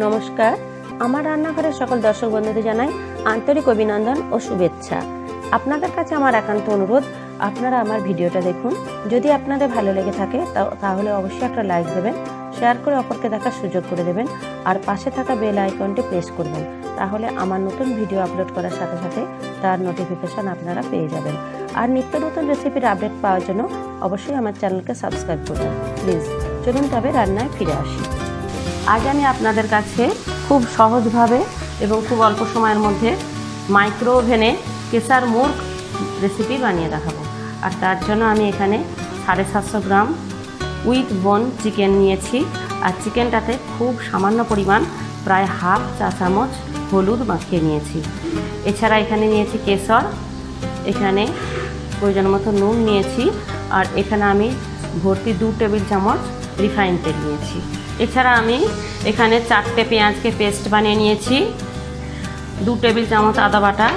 নমস্কার, আমার রান্নাঘরের সকল দর্শক বন্ধুদের জানাই আন্তরিক অভিনন্দন ও শুভেচ্ছা। আপনাদের কাছে আমার একান্ত অনুরোধ, আপনারা আমার ভিডিওটা দেখুন। যদি আপনাদের ভালো লেগে থাকে তাহলে অবশ্যই একটা লাইক দেবেন, শেয়ার করে অপরকে দেখার সুযোগ করে দেবেন, আর পাশে থাকা বেল আইকনটি প্রেস করবেন। তাহলে আমার নতুন ভিডিও আপলোড করার সাথে সাথে তার নোটিফিকেশান আপনারা পেয়ে যাবেন। আর নিত্য নতুন রেসিপির আপডেট পাওয়ার জন্য অবশ্যই আমার চ্যানেলকে সাবস্ক্রাইব করবেন প্লিজ। চলুন তবে রান্নায় ফিরে আসি। আজ আমি আপনাদের কাছে খুব সহজভাবে এবং খুব অল্প সময়ের মধ্যে মাইক্রো ওভেনে কেসার মুর্গ রেসিপি বানিয়ে দেখাবো। আর তার জন্য আমি এখানে 750 গ্রাম উইথ বোন চিকেন নিয়েছি। আর চিকেনটাতে খুব সামান্য পরিমাণ প্রায় হাফ চা চামচ হলুদ মাখিয়ে নিয়েছি। এছাড়া এখানে নিয়েছি কেশর, এখানে প্রয়োজন মতো নুন নিয়েছি, আর এখানে আমি ভর্তি 2 টেবিল চামচ রিফাইন তেল নিয়েছি। এছাড়া আমি এখানে 4টে পেঁয়াজকে পেস্ট বানিয়ে নিয়েছি, 2 টেবিল চামচ আদা বাটা,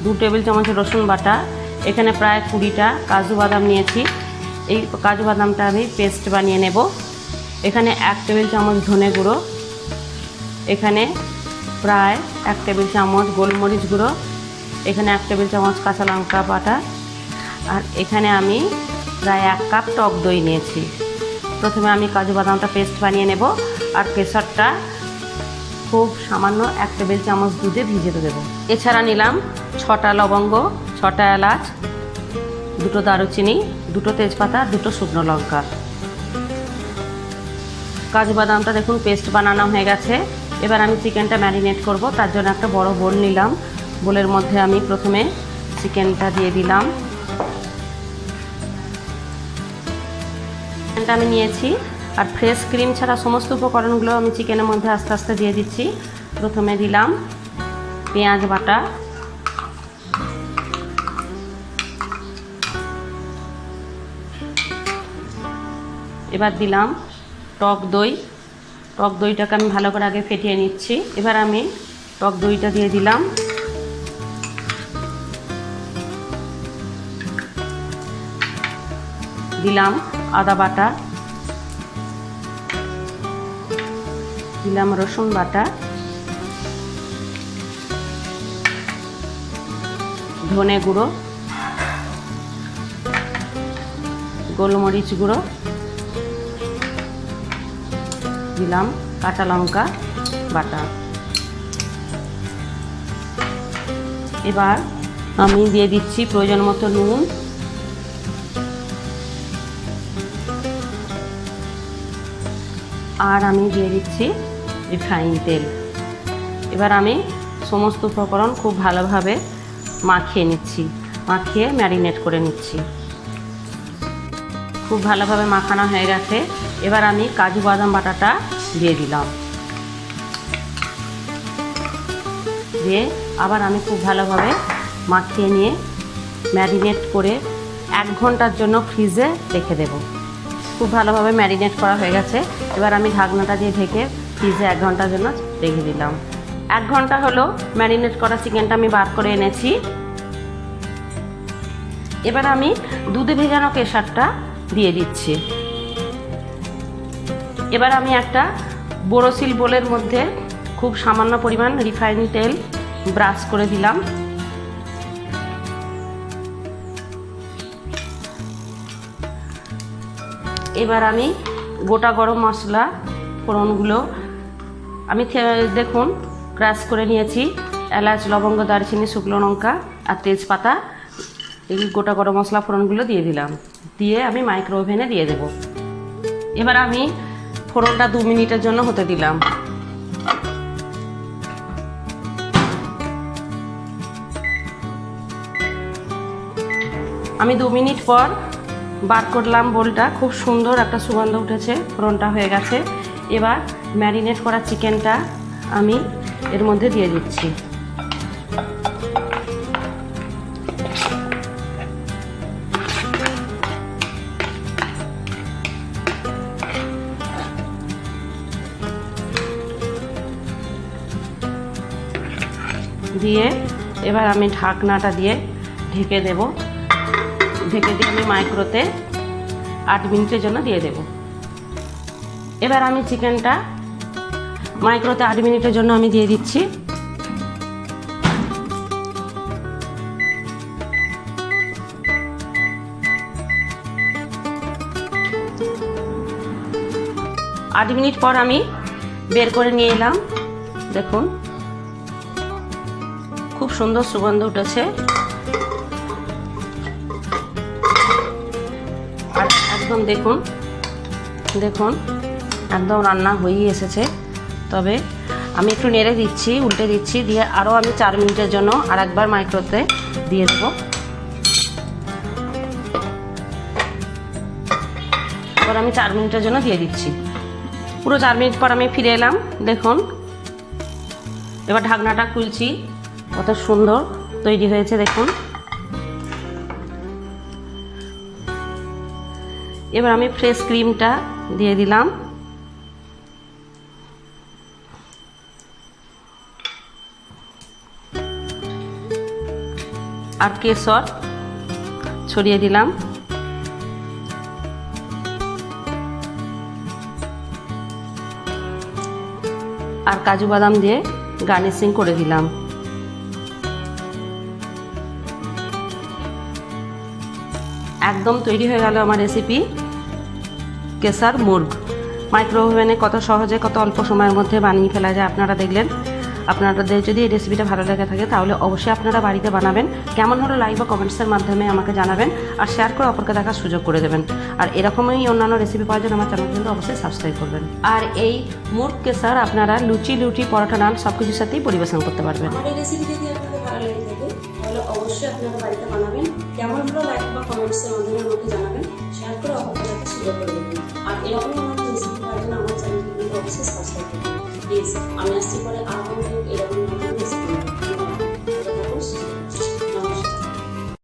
2 টেবিল চামচ রসুন বাটা, এখানে প্রায় 20টা কাজু বাদাম নিয়েছি। এই কাজু বাদামটা আমি পেস্ট বানিয়ে নেব। এখানে 1 টেবিল চামচ ধনে গুঁড়ো, এখানে প্রায় 1 টেবিল চামচ গোলমরিচ গুঁড়ো, এখানে 1 টেবিল চামচ কাঁচা লঙ্কা বাটা, আর এখানে আমি প্রায় 1 কাপ টক দই নিয়েছি। প্রথমে আমি কাজু বাদামটা পেস্ট বানিয়ে নেব, আর কেশরটা খুব সামান্য 1 টেবিল চামচ দুধে ভিজে দেব। এছাড়া নিলাম 6টা লবঙ্গ, 6টা এলাচ, 2টো দারুচিনি, 2টো তেজপাতা, 2টো শুকনো লঙ্কা। কাজু বাদামটা দেখুন পেস্ট বানানো হয়ে গেছে। এবার আমি চিকেনটা ম্যারিনেট করব। তার জন্য একটা বড় বোল নিলাম। বোলের মধ্যে আমি প্রথমে চিকেনটা দিয়ে দিলাম। চিকেনটা আমি নিয়েছি, আর ফ্রেশ ক্রিম ছাড়া সমস্ত উপকরণগুলো আমি চিকেনের মধ্যে আস্তে আস্তে দিয়ে দিচ্ছি। প্রথমে দিলাম পেঁয়াজ বাটা, এবার দিলাম টক দই। টক দইটাকে আমি ভালো করে আগে ফেটিয়ে নিচ্ছি। এবার আমি টক দইটা দিয়ে দিলাম। দিলাম আদা বাটা, দিলাম রসুন বাটা, ধনে গুঁড়ো, গোলমরিচ গুঁড়ো, দিলাম কাঁচা লঙ্কা বাটা। এবার আমি দিয়ে দিচ্ছি প্রয়োজন মতো নুন, আর আমি দিয়ে দিচ্ছি রিফাইন তেল। এবার আমি সমস্ত উপকরণ খুব ভালোভাবে মাখিয়ে নিচ্ছি, মাখিয়ে ম্যারিনেট করে নিচ্ছি। খুব ভালোভাবে মাখানো হয়ে গেছে। এবার আমি কাজু বাদাম বাটাটা দিয়ে দিলাম, দিয়ে আবার আমি খুব ভালোভাবে মাখিয়ে নিয়ে ম্যারিনেট করে 1 ঘন্টার জন্য ফ্রিজে রেখে দেব। খুব ভালোভাবে ম্যারিনেট করা হয়ে গেছে। এবার আমি ঢাকনাটা দিয়ে ঢেকে ফ্রিজে 1 ঘন্টার জন্য রেখে দিলাম। 1 ঘন্টা হলো ম্যারিনেট করা চিকেনটা আমি বার করে এনেছি। এবার আমি দুধে ভেজানো কেশরটা দিয়ে দিচ্ছি। এবার আমি একটা বোরোসিল বোলের মধ্যে খুব সামান্য পরিমাণ রিফাইন তেল ব্রাশ করে দিলাম। এবার আমি গোটা গরম মশলা ফোড়নগুলো আমি দেখুন ক্রাশ করে নিয়েছি। এলাচ, লবঙ্গ, দারচিনি, শুকনো লঙ্কা আর তেজপাতা, এই গোটা গরম মশলা ফোড়নগুলো দিয়ে দিলাম। দিয়ে আমি মাইক্রো ওভেনে দিয়ে দেব। এবার আমি ফোড়নটা 2 মিনিটের জন্য হতে দিলাম। আমি 2 মিনিট পর বার করলাম বোলটা। খুব সুন্দর একটা সুগন্ধ উঠেছে, ফোড়নটা হয়ে গেছে। এবার ম্যারিনেট করা চিকেনটা আমি এর মধ্যে দিয়ে দিচ্ছি। দিয়ে এবার আমি ঢাকনাটা দিয়ে ঢেকে দেব। ঢেকে দিয়ে আমি মাইক্রোতে 8 মিনিটের জন্য দিয়ে দেব। এবার আমি চিকেনটা মাইক্রোতে 8 মিনিটের জন্য আমি দিয়ে দিচ্ছি। আট মিনিট পর আমি বের করে নিয়ে এলাম। দেখুন খুব সুন্দর সুগন্ধ উঠেছে আর একদম দেখুন একদম রান্না হয়েই এসেছে। তবে আমি একটু নেড়ে দিচ্ছি, উল্টে দিচ্ছি, দিয়ে আরও আমি 4 মিনিটের জন্য আর একবার মাইক্রোতে দিয়ে দেবো। এবার আমি 4 মিনিটের জন্য দিয়ে দিচ্ছি। পুরো 4 মিনিট পর আমি ফিরে এলাম। দেখুন এবার ঢাকনাটা খুলছি, কত সুন্দর তৈরি হয়েছে দেখুন। এবার আমি ফ্রেশ ক্রিমটা দিয়ে দিলাম, আর কেশর ছড়িয়ে দিলাম, আর কাজু বাদাম দিয়ে গার্নিশিং করে দিলাম। একদম তৈরি হয়ে গেল আমার রেসিপি কেসার মুর্গ। মাইক্রো ওভেনে কত সহজে কত অল্প সময়ের মধ্যে বানিয়ে ফেলা যায় আপনারা দেখলেন। আপনাদের যদি এই রেসিপিটা ভালো লেগে থাকে তাহলে অবশ্যই আপনারা বাড়িতে বানাবেন। কেমন হলো লাইক বা কমেন্টসের মাধ্যমে আমাকে জানাবেন, আর শেয়ার করে অপরকে দেখার সুযোগ করে দেবেন। আর এরকমই অন্যান্য রেসিপি পাওয়ার জন্য আমার চ্যানেল কিন্তু অবশ্যই সাবস্ক্রাইব করবেন। আর এই মুর্গ কেসার আপনারা লুচি, পরোটা, নান সব কিছুর সাথেই পরিবেশন করতে পারবেন। আমার এই রেসিপি যদি আপনাদের ভালো লেগে থাকে তাহলে অবশ্যই আপনারা বাড়িতে বানাবেন। কেমন হলো লাইক বা কমেন্টসের মাধ্যমে আমাকে জানাবেন, শেয়ার করে অপরকে দেখার সুযোগ করে দেবেন। আর এরকমই আমার রেসিপি পাওয়ার জন্য আমার চ্যানেল কিন্তু অবশ্যই সাবস্ক্রাইব করবেন প্লিজ। আমি আসছি পরে আরও